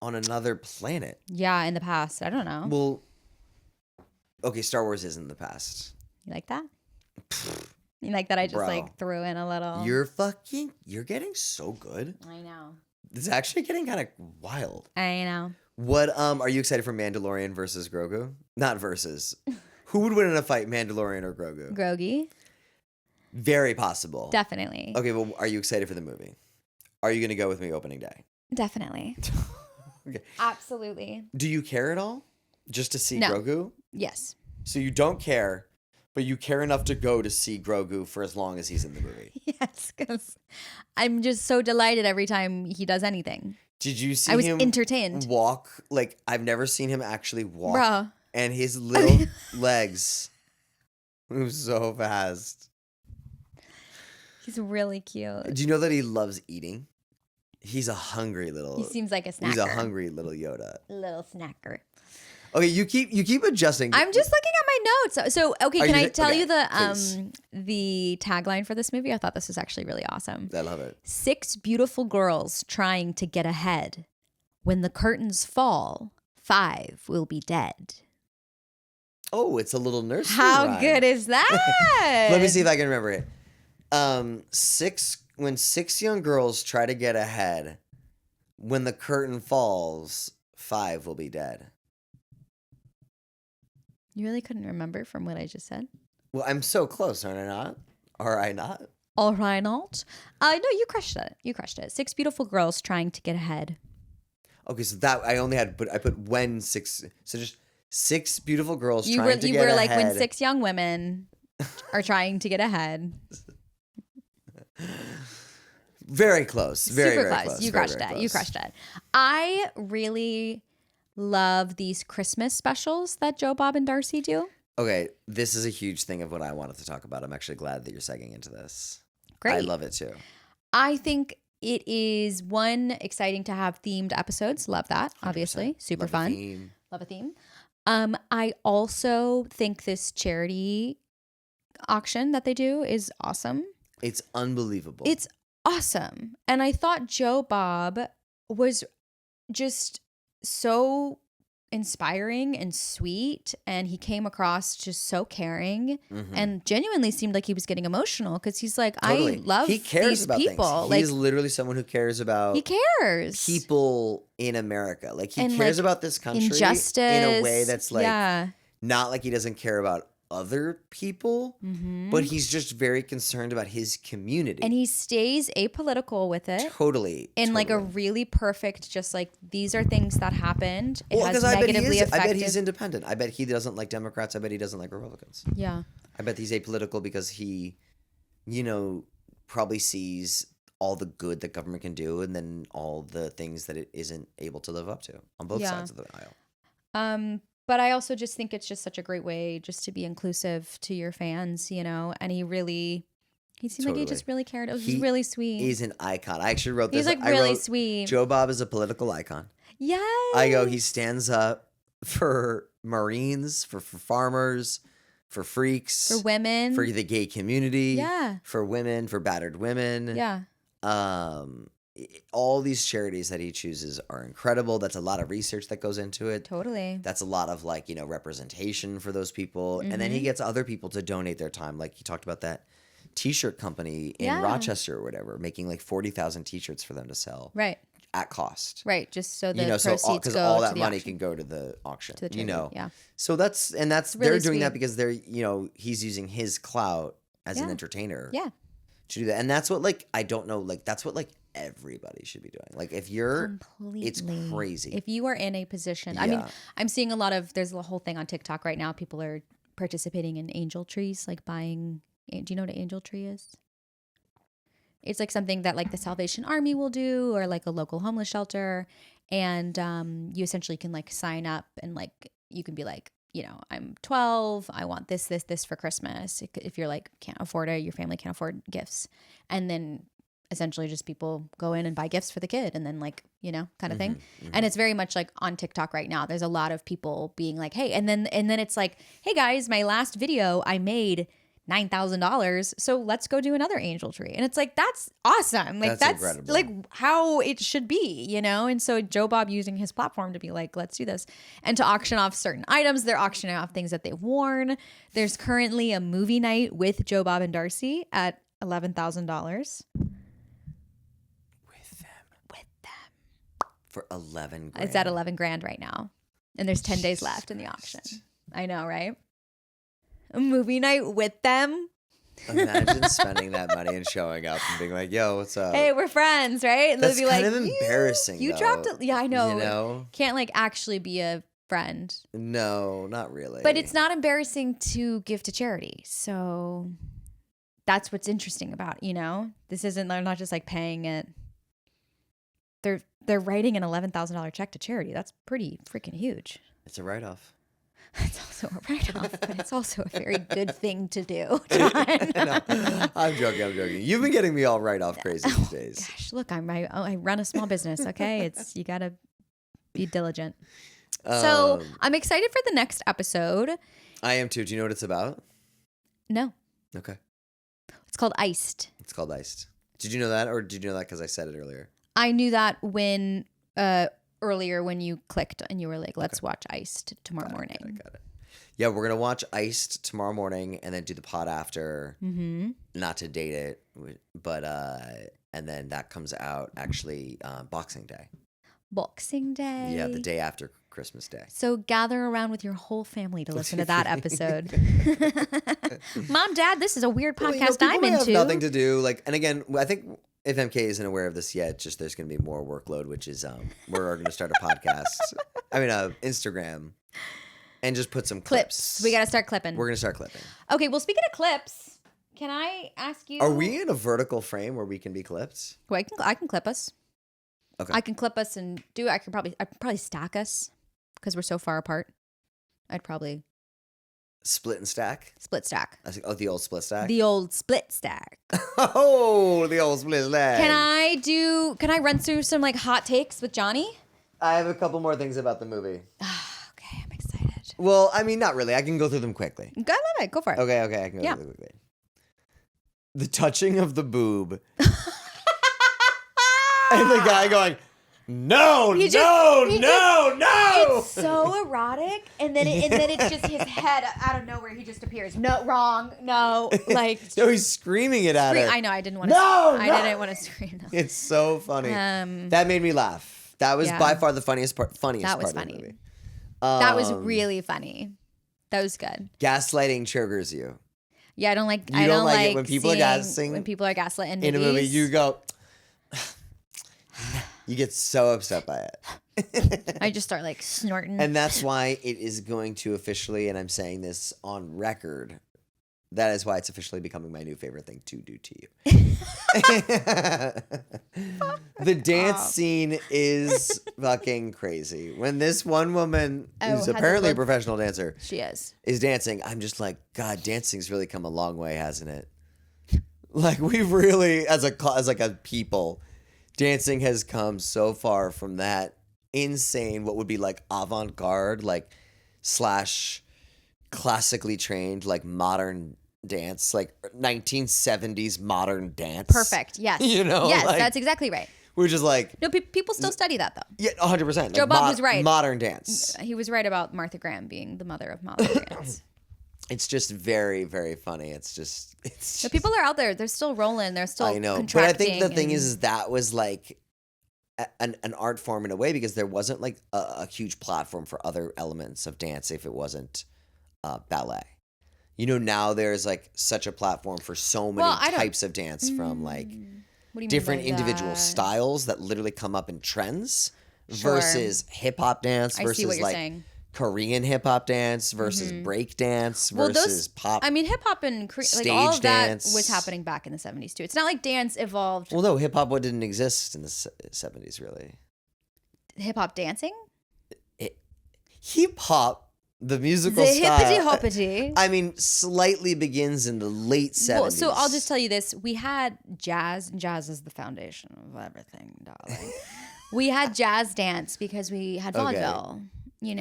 on another planet? Yeah, in the past. I don't know. Well, okay, Star Wars is in the past. You like that? You like that I just Bro. like threw in a little. You're getting so good. I know. It's actually getting kind of wild. I know. What are you excited for Mandalorian versus Grogu? Not versus. Who would win in a fight, Mandalorian or Grogu? Grogi? Very possible. Definitely. Okay, well, are you excited for the movie? Are you going to go with me opening day? Definitely. Okay. Absolutely. Do you care at all? Just to see No. Grogu? Yes. So you don't care, but you care enough to go to see Grogu for as long as he's in the movie. Yes, because I'm just so delighted every time he does anything. Did you see I was him entertained. walk? Like, I've never seen him actually walk. Bruh. And his little legs move so fast. He's really cute. Do you know that he loves eating? He's a hungry little. He seems like a snacker. He's a hungry little Yoda. Little snacker. Okay, you keep adjusting. I'm just looking at my notes. So okay, Are can you I tell okay, you please. the tagline for this movie? I thought this was actually really awesome. I love it. 6 beautiful girls trying to get ahead. When the curtains fall, 5 will be dead. Oh, it's a little nursery How rhyme. good is that? Let me see if I can remember it. When 6 young girls try to get ahead, when the curtain falls, 5 will be dead. You really couldn't remember from what I just said? Well, I'm so close, aren't I not? Are I not? All right, not. No, you crushed it. You crushed it. 6 beautiful girls trying to get ahead. Okay, so that I only had, but I put when 6. So just 6 beautiful girls You trying to you get were ahead. like when 6 young women are trying to get ahead. Very close. Very, Super very close. You Very, crushed very it. close. You crushed it. I really love these Christmas specials that Joe Bob and Darcy do. Okay, this is a huge thing of what I wanted to talk about. I'm actually glad that you're segging into this. Great. I love it too. I think it is exciting to have themed episodes. Love that, obviously. 100%. Super Love fun. a theme. Love a theme. I also think this charity auction that they do is awesome. It's unbelievable. It's awesome. And I thought Joe Bob was just so inspiring and sweet, and he came across just so caring and genuinely seemed like he was getting emotional because he's like, Totally. I love he cares these about people. Things. He's literally someone who cares about he cares. people in America. Like he And, cares like, about this country injustice in a way that's like yeah. not like he doesn't care about other people, but he's just very concerned about his community. And he stays apolitical with it. Totally. In like a really perfect, just like these are things that happened. It has I negatively affected. I bet he's independent. I bet he doesn't like Democrats. I bet he doesn't like Republicans. Yeah. I bet he's apolitical because he, you know, probably sees all the good that government can do and then all the things that it isn't able to live up to on both sides of the aisle. But I also just think it's just such a great way just to be inclusive to your fans, you know, and he seemed like he just really cared. It was really sweet. He's an icon. I actually wrote this. He's like really sweet. Joe Bob is a political icon. Yes. He stands up for Marines, for farmers, for freaks, for women, for the gay community, yeah, for women, for battered women. Yeah. All these charities that he chooses are incredible. That's a lot of research that goes into it. Totally. That's a lot of like, you know, representation for those people. And then he gets other people to donate their time. Like he talked about that t-shirt company in Rochester or whatever, making like 40,000 t-shirts for them to sell. Right. At cost. Right. Just so the proceeds go because all that to the money auction. can go to the auction. To the charity, you know. Yeah. So that's really they're doing sweet. that because they're, you know, he's using his clout as an entertainer. Yeah. To do that. And that's what like I don't know, like that's what like everybody should be doing. Like if you're it's crazy. If you are in a position, I mean, I'm seeing there's a whole thing on TikTok right now. People are participating in angel trees, like buying. Do you know what an angel tree is? It's like something that like the Salvation Army will do, or like a local homeless shelter, and you essentially can like sign up and like you can be like, you know, I'm 12. I want this for Christmas. If you're like can't afford it, your family can't afford gifts, and then essentially just people go in and buy gifts for the kid, and then like, you know, kind of thing. And it's very much like on TikTok right now. There's a lot of people being like, hey, and then it's like, hey guys, my last video I made $9,000, so let's go do another angel tree. And it's like, that's awesome. Like that's incredible. Like how it should be, you know? And so Joe Bob using his platform to be like, let's do this, and to auction off certain items. They're auctioning off things that they've worn. There's currently a movie night with Joe Bob and Darcy at $11,000. With them. For 11 grand. It's at 11 grand right now. And there's 10 days left in the auction. I know, right? A movie night with them. Imagine spending that money and showing up and being like, yo, what's up? Hey, we're friends, right? And That's they'll be kind like, of embarrassing. You though. dropped it. Yeah, I know. You know? Can't like actually be a friend. No, not really. But it's not embarrassing to give to charity. So that's what's interesting about, you know? This isn't, they're not just like paying it. They're writing an $11,000 check to charity. That's pretty freaking huge. It's a write-off. It's also a write-off, but it's also a very good thing to do. No, I'm joking. You've been getting me all write-off crazy these days. Gosh, look, I run a small business, okay? You got to be diligent. So I'm excited for the next episode. I am too. Do you know what it's about? No. Okay. It's called Iced. It's called Iced. Did you know that, or did you know that because I said it earlier? I knew that when earlier when you clicked and you were like, let's watch Iced tomorrow morning. Got it. Yeah, we're gonna watch Iced tomorrow morning, and then do the pod after. Mm-hmm. Not to date it, but and then that comes out actually Boxing Day. Boxing Day. Yeah, the day after Christmas Day. So gather around with your whole family to listen to that episode. Mom, Dad, this is a weird podcast I'm into. Have nothing to do. Like, and again, I think if MK isn't aware of this yet, just there's going to be more workload, which is we're going to start a podcast. I mean, Instagram, and just put some clips. We got to start clipping. We're going to start clipping. Okay, well, speaking of clips, can I ask you? Are we in a vertical frame where we can be clipped? Well, I can clip us. Okay. I can clip us and I'd probably stack us because we're so far apart. I'd probably split and stack. Split stack. Oh, the old split stack. The old split stack. Oh, the old split stack. Can I run through some like hot takes with Johnny? I have a couple more things about the movie. Okay, I'm excited. Well, I mean, not really. I can go through them quickly. Go for it. Okay, I can go through them quickly. The touching of the boob. And the guy going, no. It's so erotic, and then it's just his head out of nowhere. He just appears. No, wrong. No, like no, he's screaming it at her. I know. I didn't want to. I didn't want to scream. No. It's so funny. That made me laugh. That was by far the funniest part. That was funny. Of the movie. That was really funny. That was good. Gaslighting triggers you. Yeah, I don't like. I don't like it when people are gaslighting. When people are gaslighting in a movie, you go. You get so upset by it. I just start like snorting. And that's why it is going to officially, and I'm saying this on record, that is why it's officially becoming my new favorite thing to do to you. The dance scene is fucking crazy. When this one woman, who's apparently a professional dancer, is dancing, I'm just like, God, dancing's really come a long way, hasn't it? Like we've really, as a people, dancing has come so far from that insane, what would be like avant-garde, like / classically trained, like modern dance, like 1970s modern dance. Perfect. Yes. Yes, like, that's exactly right. We're just like... No, people still study that, though. Yeah, 100%. Joe Bob was right. Modern dance. He was right about Martha Graham being the mother of modern dance. It's just very, very funny. It's just the people are out there. They're still rolling. They're still contracting. But I think the thing is that was like an art form in a way, because there wasn't like a huge platform for other elements of dance if it wasn't ballet. Now there's like such a platform for so many types of dance, from like different individual styles that literally come up in trends versus hip hop dance versus like saying. Korean hip hop dance versus break dance versus pop. I mean, hip hop and like all of that was happening back in the 70s too. It's not like dance evolved. Well, no, hip hop didn't exist in the 70s, really. Hip hop dancing? Hip hop, the musical style. The hippity hoppity. I mean, slightly begins in the late 70s. Well, so I'll just tell you this: we had jazz. Jazz is the foundation of everything, darling. We had jazz dance because we had vaudeville. Okay.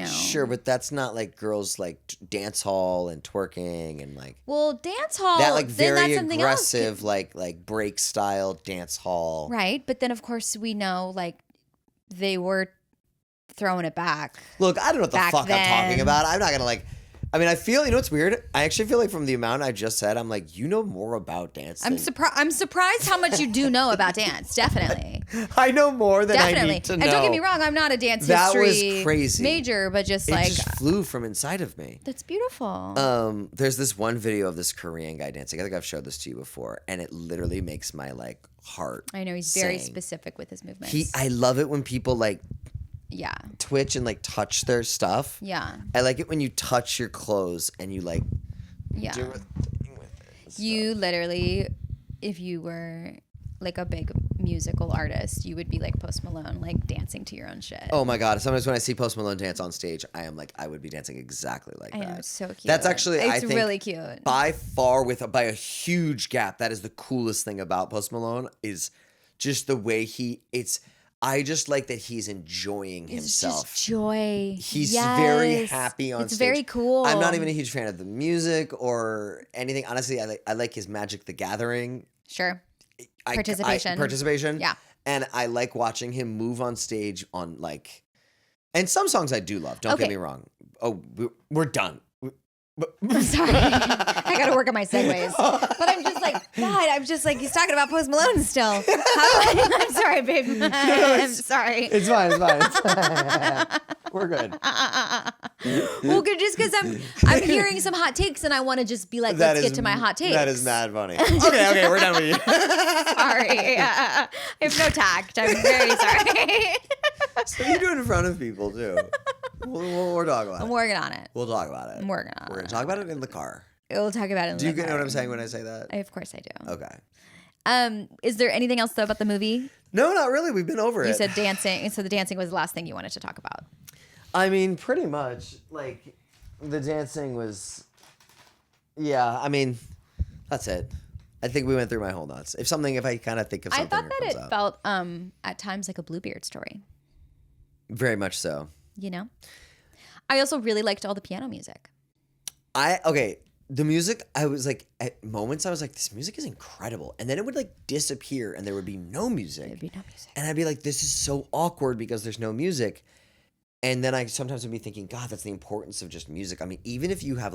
Sure, but that's not like girls like dance hall and twerking and like. Well, dance hall. That like very aggressive like break style dance hall. Right, but then of course we know like they were throwing it back. Look, I don't know what the fuck I'm talking about. I'm not gonna like. I mean, I feel, what's weird? I actually feel like from the amount I just said, I'm like, you know more about dance. I'm surprised how much you do know about dance. Definitely. I know more than I need to know. And don't get me wrong, I'm not a dance history major, but just it just flew from inside of me. That's beautiful. There's this one video of this Korean guy dancing. I think I've showed this to you before, and it literally makes my like heart. I know he's very specific with his movements. I love it when people like. Yeah. Twitch and like touch their stuff. Yeah. I like it when you touch your clothes and you like do a thing with it. You literally, if you were like a big musical artist, you would be like Post Malone, like dancing to your own shit. Oh my God. Sometimes when I see Post Malone dance on stage, I am like, I would be dancing exactly like that. I know, it's so cute. That's actually, I think, really cute. By far, by a huge gap, that is the coolest thing about Post Malone, is just the way I just like that he's enjoying himself. It's just joy. He's very happy on stage. It's very cool. I'm not even a huge fan of the music or anything. Honestly, I like his Magic the Gathering. Sure. Participation. Yeah. And I like watching him move on stage on like, and some songs I do love. Don't get me wrong. Oh, we're done. I'm sorry. I got to work on my segues. But I'm just like, God, I'm just like, he's talking about Post Malone still. I'm sorry, babe. I'm sorry. It's fine. We're good. Well, just because I'm hearing some hot takes and I want to just be like, let's get to my hot takes. That is mad funny. Okay, we're done with you. Sorry. I have no tact. I'm very sorry. So you do it in front of people too. We'll talk about it. I'm working on it. We'll talk about it. I'm working on it. We're going to talk about it in the car. We'll talk about it in Do you know what I'm saying when I say that? Of course I do. Okay. Is there anything else though about the movie? No, not really. We've been over it. You said dancing, so the dancing was the last thing you wanted to talk about. I mean, pretty much. Like, the dancing was... Yeah, I mean, that's it. I think we went through my whole notes. If I kind of think of something, I thought that it felt at times like a Bluebeard story. Very much so. You know? I also really liked all the piano music. The music, I was like, at moments I was like, this music is incredible. And then it would like disappear and there would be no music. There'd be no music. And I'd be like, this is so awkward because there's no music. And then I sometimes would be thinking, God, that's the importance of just music. I mean, even if you have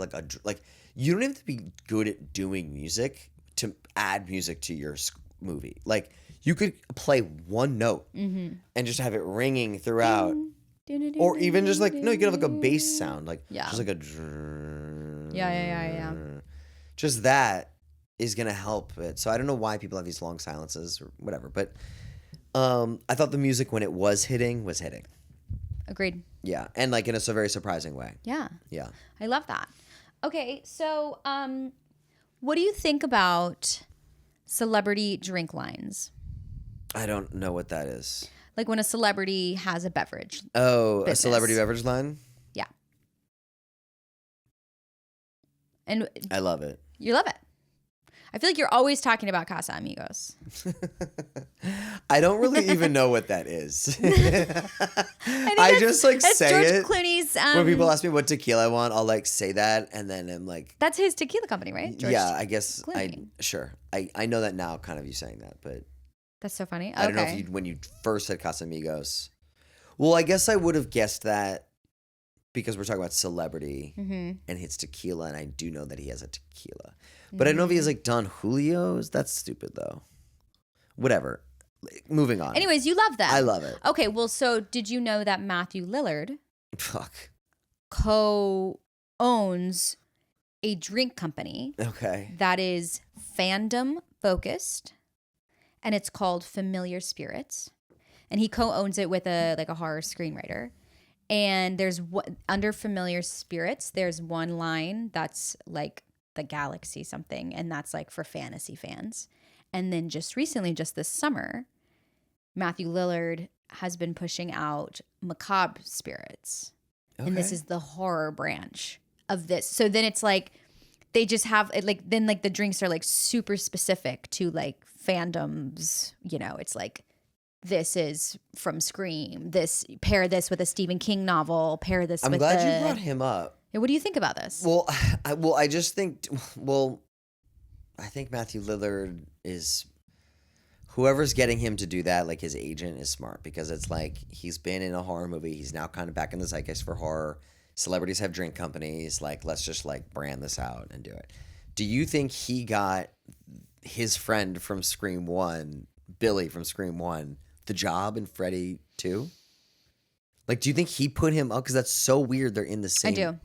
you don't have to be good at doing music to add music to your movie. Like, you could play one note and just have it ringing throughout. Or even just like, no, you could have like a bass sound. Like, just like a... Yeah. Just that is going to help it. So I don't know why people have these long silences or whatever. But I thought the music, when it was hitting. Agreed. Yeah. And like in a very surprising way. Yeah. Yeah. I love that. Okay. So what do you think about celebrity drink lines? I don't know what that is. Like when a celebrity has a beverage. Oh, business. A celebrity beverage line? Yeah. And I love it. You love it. I feel like you're always talking about Casa Amigos. I don't really even know what that is. I just like say George it. Clooney's. When people ask me what tequila I want, I'll like say that, and then I'm like, that's his tequila company, right? George I guess Clooney. I know that now, kind of you saying that, but that's so funny. I don't know if when you first said Casamigos. Well, I guess I would have guessed that because we're talking about celebrity and his tequila, and I do know that he has a tequila. But I don't know if he has like Don Julio's. That's stupid though. Whatever. Moving on. Anyways, you love that. I love it. Okay, well, so did you know that Matthew Lillard co-owns a drink company that is fandom focused, and it's called Familiar Spirits, and he co-owns it with a horror screenwriter. And there's under Familiar Spirits, there's one line that's like the Galaxy something, and that's like for fantasy fans. And then just recently, just this summer, Matthew Lillard has been pushing out Macabre Spirits, and this is the horror branch of this. So then it's like they just have it like then like the drinks are like super specific to like fandoms. You know, it's like this is from Scream. Pair this with a Stephen King novel. Pair this. I'm with glad you brought him up. What do you think about this? Well, I just think. Well, I think Matthew Lillard is. Whoever's getting him to do that, like his agent, is smart because it's like he's been in a horror movie. He's now kind of back in the zeitgeist for horror. Celebrities have drink companies. Like, let's just like brand this out and do it. Do you think he got his friend from Scream 1, Billy from Scream 1, the job in Freddy 2? Like, do you think he put him up? Because that's so weird. They're in the same. I do.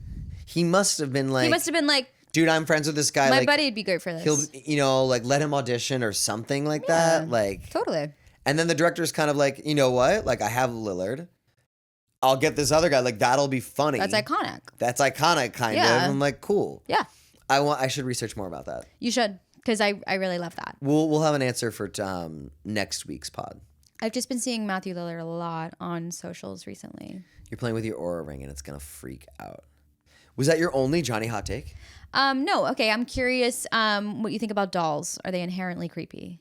He must have been like. Dude, I'm friends with this guy. My like, buddy would be great for this. He'll, like, let him audition or something like that. Like, totally. And then the director's kind of like, you know what? Like, I have Lillard. I'll get this other guy. Like, that'll be funny. That's iconic. That's iconic, kind of. I'm like, cool. Yeah. I should research more about that. You should, because I really love that. We'll have an answer for next week's pod. I've just been seeing Matthew Lillard a lot on socials recently. You're playing with your Aura ring, and it's gonna freak out. Was that your only Johnny hot take? No. Okay, I'm curious what you think about dolls. Are they inherently creepy?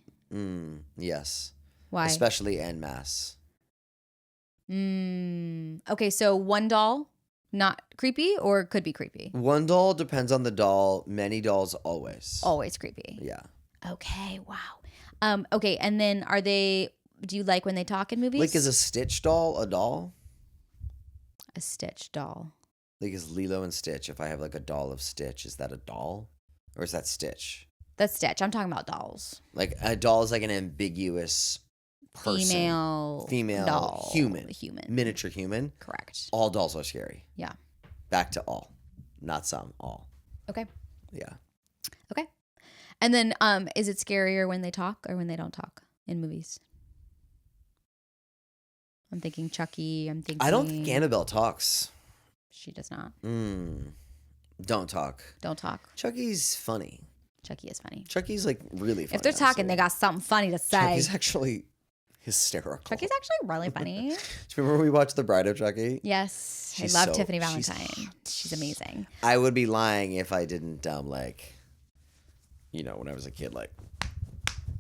Yes. Why? Especially en masse. Okay, so one doll, not creepy or could be creepy? One doll depends on the doll. Many dolls, always. Always creepy. Yeah. Okay, wow. Okay, and then do you like when they talk in movies? Like, is a Stitch doll a doll? A Stitch doll. Like, is Lilo and Stitch, if I have like a doll of Stitch, is that a doll? Or is that Stitch? That's Stitch. I'm talking about dolls. Like, a doll is like an ambiguous person. Female doll. Human. Human. Miniature human. Correct. All dolls are scary. Yeah. Back to all. Not some, all. Okay. Yeah. Okay. And then is it scarier when they talk or when they don't talk in movies? I'm thinking Chucky. I'm thinking... I don't think Annabelle talks. She does not. Don't talk. Don't talk. Chucky's funny. Chucky is funny. Chucky's like really funny. If they're talking, they got something funny to say. Chucky's actually hysterical. Chucky's actually really funny. Do you remember when we watched The Bride of Chucky? Yes. She's I love so- Tiffany she's Valentine. She's amazing. I would be lying if I didn't like, when I was a kid, like.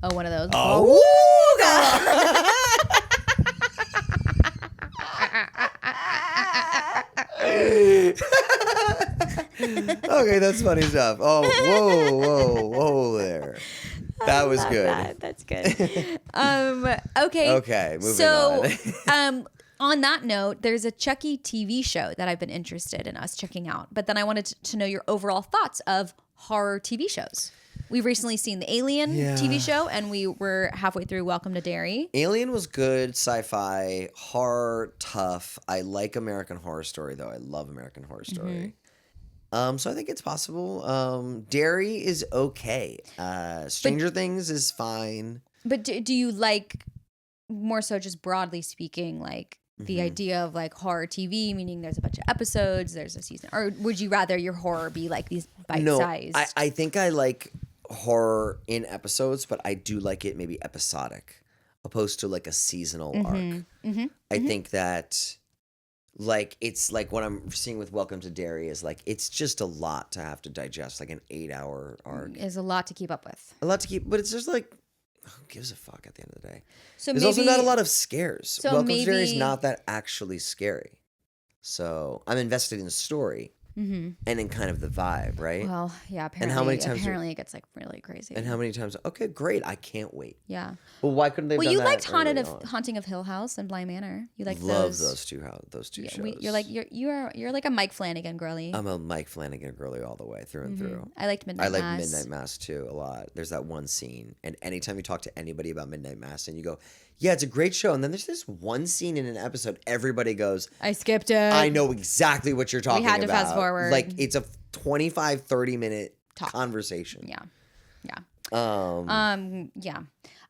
Oh, one of those. Oh, okay, that's funny stuff. Oh, whoa there. That was good. That's good. Okay. Okay, moving on. On that note, there's a Chucky TV show that I've been interested in us checking out. But then I wanted to know your overall thoughts of horror TV shows. We've recently seen the Alien TV show, and we were halfway through Welcome to Derry. Alien was good, sci-fi, horror, tough. I like American Horror Story, though. I love American Horror Story. So I think it's possible. Derry is okay. Stranger Things is fine. But do you like, more so just broadly speaking, like the idea of like horror TV, meaning there's a bunch of episodes, there's a season, or would you rather your horror be like these bite-sized? No, I think I like horror in episodes, but I do like it maybe episodic, opposed to like a seasonal arc. I think that like it's like what I'm seeing with Welcome to Derry is like it's just a lot to have to digest, like an 8-hour arc. Is a lot to keep up with. A lot to keep, but it's just like who gives a fuck at the end of the day? So there's also not a lot of scares. So Welcome to Derry is not that actually scary. So I'm invested in the story and in kind of the vibe, right? Well, yeah. Apparently, and how many times apparently it gets like really crazy. And how many times? Okay, great. I can't wait. Yeah. Well, why couldn't they? Well, done you that liked early on? Haunting of Hill House and Bly Manor. You like love those two shows. You're like you're like a Mike Flanagan girly. I'm a Mike Flanagan girly all the way through and through. I liked Midnight Mass. I like Midnight Mass too a lot. There's that one scene, and anytime you talk to anybody about Midnight Mass, and you go, "Yeah, it's a great show," and then there's this one scene in an episode, everybody goes, "I skipped it." I know exactly what you're talking about. We had to fast forward. Like it's a 25-30 minute conversation. Yeah. Yeah.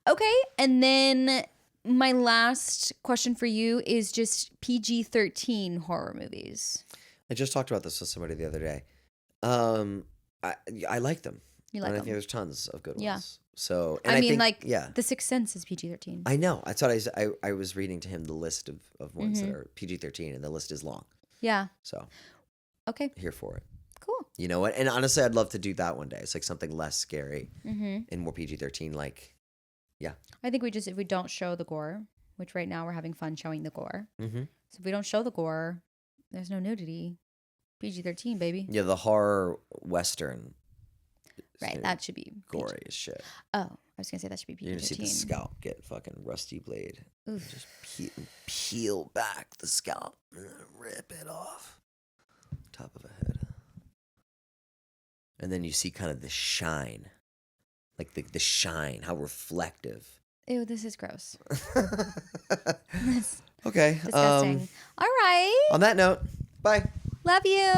Okay, and then my last question for you is just PG-13 horror movies. I just talked about this with somebody the other day. I like them. You like and them? I think there's tons of good ones. Yeah. So, and I mean, think, like, yeah. The Sixth Sense is PG-13. I know. I thought I was reading to him the list of ones that are PG-13, and the list is long. Yeah. So, okay. Here for it. Cool. You know what? And honestly, I'd love to do that one day. It's like something less scary and more PG-13. Like, yeah. I think if we don't show the gore, which right now we're having fun showing the gore. So if we don't show the gore, there's no nudity. PG-13, baby. Yeah, the horror Western. Right, that should be gory as shit. Oh, I was gonna say that should be PG-13. You're gonna see the scalp get fucking rusty blade. Oof. Just peel back the scalp and then rip it off. Top of a head. And then you see kind of the shine. Like the shine, how reflective. Ew, this is gross. Okay. Disgusting. All right. On that note, bye. Love you.